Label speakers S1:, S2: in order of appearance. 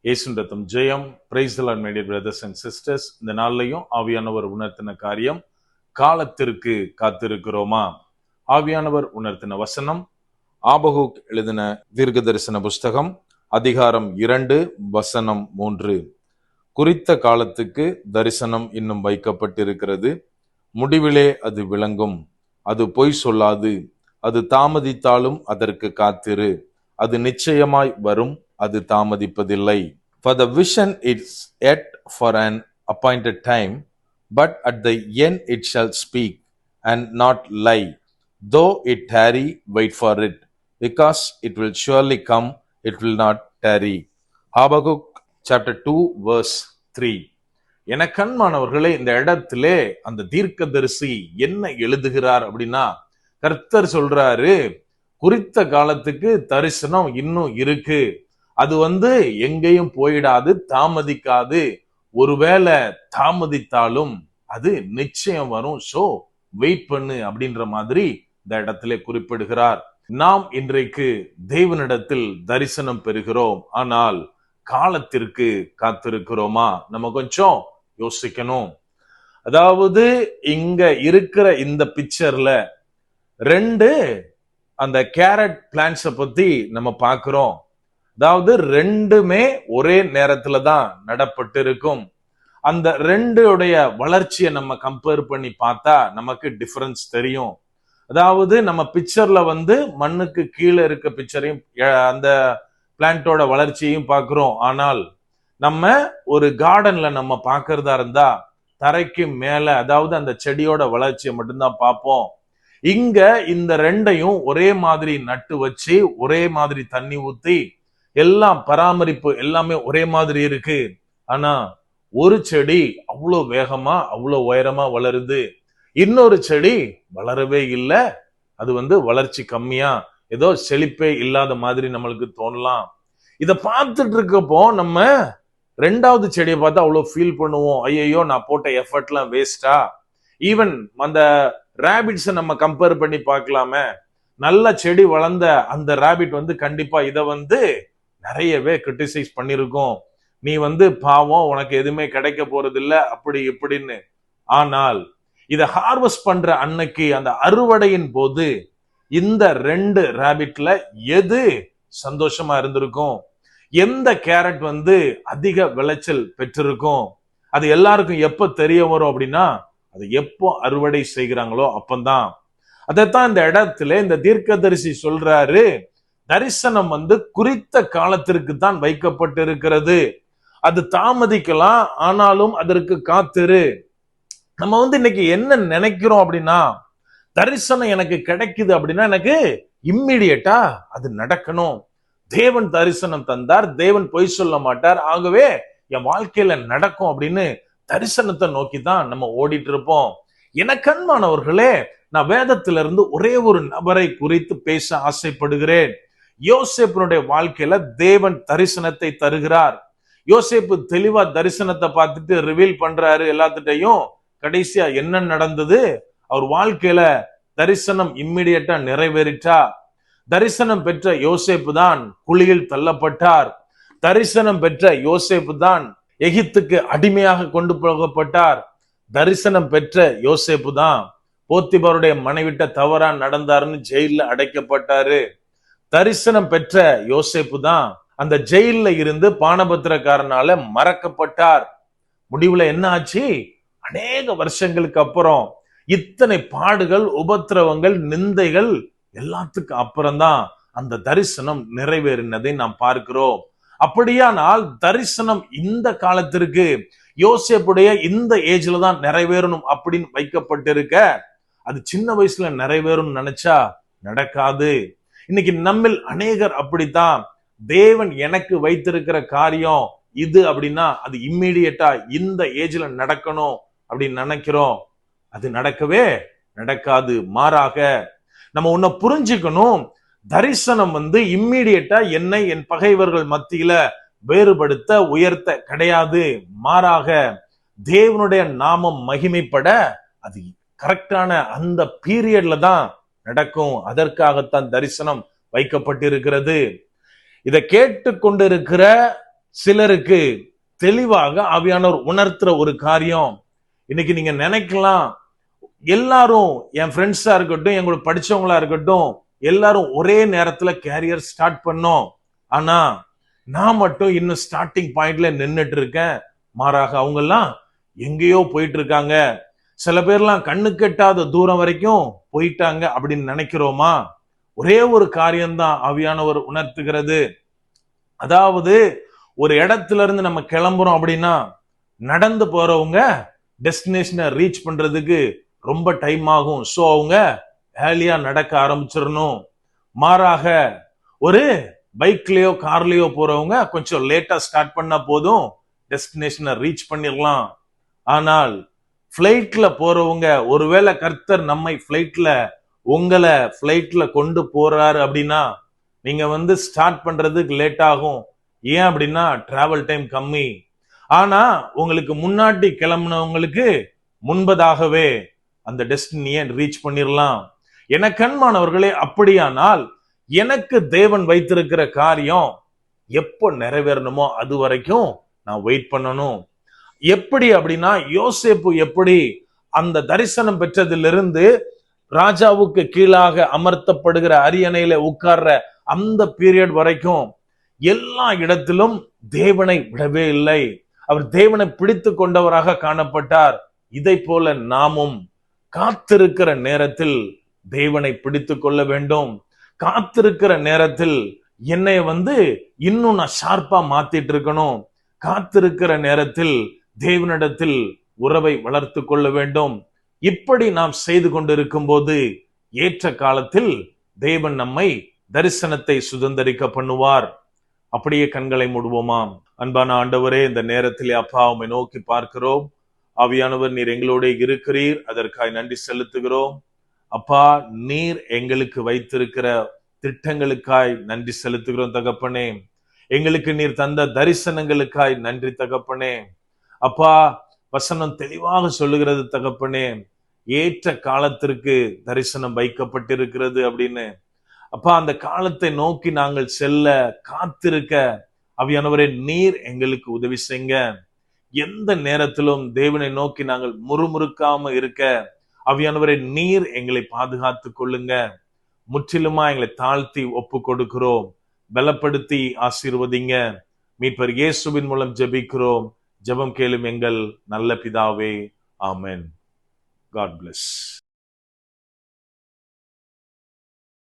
S1: இயேசுவின் ரத்தம் ஜெயம். Praise the Lord my dear brothers and sisters. இந்த நாள்லையும் ஆவியானவர் உணர்த்தின காரியம், காலத்திற்கு காத்திருக்கிறோமா? ஆவியானவர் உணர்த்தின வசனம் ஆபகுக் எழுதின தீர்க்க தரிசன புஸ்தகம் அதிகாரம் 2 வசனம் 3. குறித்த காலத்துக்கு தரிசனம் இன்னும் வைக்கப்பட்டிருக்கிறது, முடிவிலே அது விளங்கும், அது பொய் சொல்லாது, அது தாமதித்தாலும் அதற்கு காத்திரு, அது நிச்சயமாய் வரும், அது தாமதிப்பதில்லை. For the vision is yet for an appointed time, but at the end it shall speak and not lie. Though it tarry, wait for it, because it will surely come, it will not tarry. Habakkuk chapter 2 verse 3. என கண்மானவர்களே, இந்த இடத்திலே அந்த தீர்க்கதரிசி என்ன எழுதுகிறார் அப்படின்னா, கர்த்தர் சொல்றாரு, குறித்த காலத்துக்கு தரிசனம் இன்னும் இருக்கு, அது எங்கேயும் போயிடாது, தாமதிக்காது, ஒருவேளை தாமதித்தாலும் அது நிச்சயம் வரும், சோ வெயிட் பண்ணு அப்படின்ற மாதிரி இந்த இடத்திலே குறிப்பிடுகிறார். நாம் இன்றைக்கு தேவனிடத்தில் தரிசனம் பெறுகிறோம், ஆனால் காலத்திற்கு காத்திருக்கிறோமா? நம்ம கொஞ்சம் யோசிக்கணும். அதாவது இங்க இருக்கிற இந்த பிக்சர்ல 2 அந்த கேரட் பிளான்ட்ஸை பத்தி நம்ம பார்க்கிறோம். அதாவது 2மே ஒரே நேரத்துல தான் நடப்பட்டு இருக்கும். அந்த 2 வளர்ச்சியை நம்ம கம்பேர் பண்ணி பார்த்தா நமக்கு டிஃபரன்ஸ் தெரியும். அதாவது நம்ம பிக்சர்ல மண்ணுக்கு கீழே இருக்க பிக்சரையும் அந்த பிளான்ட்டோட வளர்ச்சியையும் பார்க்கிறோம். ஆனால் நம்ம ஒரு கார்டன்ல நம்ம பார்க்கறதா இருந்தா தரைக்கு மேல, அதாவது அந்த செடியோட வளர்ச்சியை மட்டும்தான் பார்ப்போம். இங்க இந்த 2யும் ஒரே மாதிரி நட்டு வச்சு, ஒரே மாதிரி தண்ணி ஊத்தி, எல்லாம் பராமரிப்பு எல்லாமே ஒரே மாதிரி இருக்கு. ஆனா ஒரு செடி அவ்வளோ வேகமா அவ்வளோ உயரமா வளருது, இன்னொரு செடி வளரவே இல்லை. அது வளர்ச்சி கம்மியா, ஏதோ செழிப்பே இல்லாத மாதிரி நம்மளுக்கு தோணலாம். இத பார்த்துட்டு இருக்கப்போ நம்ம 2வது செடியை பார்த்தா அவ்வளோ ஃபீல் பண்ணுவோம், ஐயோ நான் போட்ட எஃபர்ட்லாம் வேஸ்டா. ஈவன் அந்த ரேபிட்ஸை நம்ம கம்பேர் பண்ணி பார்க்கலாமே. நல்ல செடி வளர்ந்த அந்த ரேபிட் கண்டிப்பா இதை நிறையவே கிரிட்டிசைஸ் பண்ணிருக்கும், நீ பாவம், உனக்கு எதுவுமே கிடைக்க போறது இல்ல, அப்படி இப்படின்னு. ஆனால் இதை ஹார்வெஸ்ட் பண்ற அன்னைக்கு, அந்த அறுவடையின் போது, இந்த 2 ரேபிட்ல எது சந்தோஷமா இருந்திருக்கும்? எந்த கேரட் அதிக விளைச்சல் பெற்றிருக்கும்? அது எல்லாருக்கும் எப்ப தெரிய வரும் அப்படின்னா, அது எப்போ அறுவடை செய்கிறாங்களோ அப்பந்தான். அதைத்தான் இந்த இடத்துல இந்த தீர்க்கதரிசி சொல்றாரு, தரிசனம் குறித்த காலத்திற்கு தான் வைக்கப்பட்டு இருக்கிறது, அது தாமதிக்கலாம், ஆனாலும் அதற்கு காத்திரு. நம்ம இன்னைக்கு என்ன நினைக்கிறோம் அப்படின்னா, தரிசனம் எனக்கு கிடைக்குது அப்படின்னா எனக்கு இம்மிடியட்டா அது நடக்கணும். தேவன் தரிசனம் தந்தார், தேவன் பொய் சொல்ல மாட்டார், ஆகவே என் வாழ்க்கையில நடக்கும் அப்படின்னு தரிசனத்தை நோக்கி தான் நம்ம ஓடிட்டு இருப்போம். எனக்கு அன்பானவர்களே, நான் வேதத்திலிருந்து ஒரே ஒரு நபரை குறித்து பேச ஆசைப்படுகிறேன். யோசேப்பினுடைய வாழ்க்கையில தேவன் தரிசனத்தை தருகிறார். யோசேப்பு தெளிவா தரிசனத்தை பார்த்துட்டு ரிவீல் பண்றாரு எல்லாத்துட்டையும். கடைசியா என்ன நடந்தது? அவர் வாழ்க்கையில தரிசனம் இம்மிடியட்டா நிறைவேறிட்டா. தரிசனம் பெற்ற யோசேப்பு தான் குழியில் தள்ளப்பட்டார். தரிசனம் பெற்ற யோசேப்பு தான் எகிப்துக்கு அடிமையாக கொண்டு போகப்பட்டார். தரிசனம் பெற்ற யோசேப்பு தான் போத்திபாருடைய மனைவிட்ட தவறா நடந்தாருன்னு ஜெயில அடைக்கப்பட்டாரு. தரிசனம் பெற்ற யோசேப்பு தான் அந்த ஜெயில இருந்து பானபத்திரக்காரனால மறக்கப்பட்டார். முடிவுல என்ன ஆச்சு? அநேக வருஷங்களுக்கு அப்புறம், இத்தனை பாடுகள், உபத்திரவங்கள், நிந்தைகள் எல்லாத்துக்கு அப்புறம்தான் அந்த தரிசனம் நிறைவேறினதை நாம் பார்க்கிறோம். அப்படியானால் தரிசனம் இந்த காலத்திற்கு, யோசேப்புடைய இந்த ஏஜ்ல தான் நிறைவேறணும் அப்படின்னு வைக்கப்பட்டிருக்க, அது சின்ன வயசுல நிறைவேறும் நினைச்சா நடக்காது. இன்னைக்கு நம்மில் அநேகர் அப்படித்தான், தேவன் எனக்கு வைத்திருக்கிற காரியம் இது அப்படின்னா அது இம்மீடியட்டா இந்த ஏஜ்ல நடக்கணும் அப்படின்னு நினைக்கிறோம். அது நடக்கவே நடக்காது. மாறாக நம்ம ஒன்ன புரிஞ்சுக்கணும், தரிசனம் இம்மீடியட்டா என்னை என் பகைவர்கள் மத்தியில வேறுபடுத்த உயர்த்த கிடையாது. மாறாக தேவனுடைய நாமம் மகிமைப்பட அது கரெக்டான அந்த பீரியட்ல தான் நடக்கும். அதற்காகத்தான் தரிசனம் வைக்கப்பட்டிருக்கிறது. இதை கேட்டு கொண்டிருக்கிற சிலருக்கு தெளிவாக ஆவியானவர் உணர்த்துற ஒரு காரியம். இன்னைக்கு நீங்க நினைக்கலாம், எல்லாரும் என் ஃப்ரெண்ட்ஸா இருக்கட்டும், எங்களோட படிச்சவங்களா இருக்கட்டும், எல்லாரும் ஒரே நேரத்துல கேரியர் ஸ்டார்ட் பண்ணோம். ஆனா நான் மட்டும் இன்னும் ஸ்டார்டிங் பாயிண்ட்ல நின்னுட்டு இருக்கேன். மாறாக அவங்க எல்லாம் எங்கேயோ போயிட்டு இருக்காங்க. சில பேர்லாம் கண்ணு கெட்டாத தூரம் வரைக்கும் போயிட்டாங்க அப்படின்னு நினைக்கிறோமா? ஒரே ஒரு காரியம்தான் ஆவியானவர் உணர்த்துகிறது. அதாவது ஒரு இடத்துல இருந்து நம்ம கிளம்புறோம் அப்படின்னா நடந்து போறவங்க டெஸ்டினேஷனை ரீச் பண்றதுக்கு ரொம்ப டைம் ஆகும். ஸோ அவங்க ஏர்லியா நடக்க ஆரம்பிச்சிடணும். மாறாக ஒரு பைக்லயோ கார்லயோ போறவங்க கொஞ்சம் லேட்டா ஸ்டார்ட் பண்ணா போதும், டெஸ்டினேஷனை ரீச் பண்ணிடலாம். ஆனால் பிளைட்ல போறவங்க, ஒருவேளை கர்த்தர் நம்மை உங்களை பிளைட்ல கொண்டு போறாரு அப்படின்னா நீங்க ஸ்டார்ட் பண்றதுக்கு லேட் ஆகும். ஏன் அப்படின்னா டிராவல் டைம் கம்மி. ஆனா உங்களுக்கு முன்னாடி கிளம்புனவங்களுக்கு முன்பதாகவே அந்த டெஸ்டினியை ரீச் பண்ணிடலாம். என கண்மானவர்களே, அப்படியானால் எனக்கு தேவன் வைத்திருக்கிற காரியம் எப்போ நிறைவேறணுமோ அது வரைக்கும் நான் வெயிட் பண்ணணும். எப்படி அப்படின்னா, யோசேப்பு எப்படி அந்த தரிசனம் பெற்றதிலிருந்து ராஜாவுக்கு கீழாக அமர்த்தப்படுகிற அரியணையில உட்கார்ற அந்த பீரியட் வரைக்கும் எல்லா இடத்திலும் தேவனை விடவே இல்லை. அவர் தேவனை பிடித்து கொண்டவராக காணப்பட்டார். இதை போல நாமும் காத்திருக்கிற நேரத்தில் தேவனை பிடித்து கொள்ள வேண்டும். காத்திருக்கிற நேரத்தில் என்னை இன்னும் நான் ஷார்ப்பா மாத்திட்டு இருக்கணும். காத்திருக்கிற நேரத்தில் தேவனிடத்தில் உறவை வளர்த்து கொள்ள வேண்டும். இப்படி நாம் செய்து கொண்டிருக்கும் போது ஏற்ற காலத்தில் தேவன் நம்மை தரிசனத்தை சுதந்திரிக்க பண்ணுவார். அப்படியே கண்களை மூடுவோமாம். அன்பான ஆண்டவரே, இந்த நேரத்திலே அப்பா உம்மை நோக்கி பார்க்கிறோம். ஆவியானவர், நீர் எங்களோட இருக்கிறீர், அதற்காக நன்றி செலுத்துகிறோம். அப்பா, நீர் எங்களுக்கு வைத்திருக்கிற திட்டங்களுக்காய் நன்றி செலுத்துகிறோம் தகப்பனே. எங்களுக்கு நீர் தந்த தரிசனங்களுக்காய் நன்றி தகப்பனே. அப்பா, வசனம் தெளிவாக சொல்லுகிறது தகப்பனே, ஏற்ற காலத்திற்கு தரிசனம் வைக்கப்பட்டிருக்கிறது அப்படின்னு. அப்பா, அந்த காலத்தை நோக்கி நாங்கள் செல்ல காத்திருக்க ஆவியானவரே நீர் எங்களுக்கு உதவி செய்யுங்க. எந்த நேரத்திலும் தேவனை நோக்கி நாங்கள் முறுமுறுக்காம இருக்க ஆவியானவரே நீர் எங்களை பாதுகாத்து கொள்ளுங்க. முற்றிலுமா எங்களை தாழ்த்தி ஒப்பு கொடுக்கிறோம். பலப்படுத்தி ஆசீர்வதிங்க. மீட்பர் இயேசுவின் மூலம் ஜெபிக்கிறோம். ஜெபம் கேளும் எங்கள் நல்ல பிதாவே. ஆமென். God bless.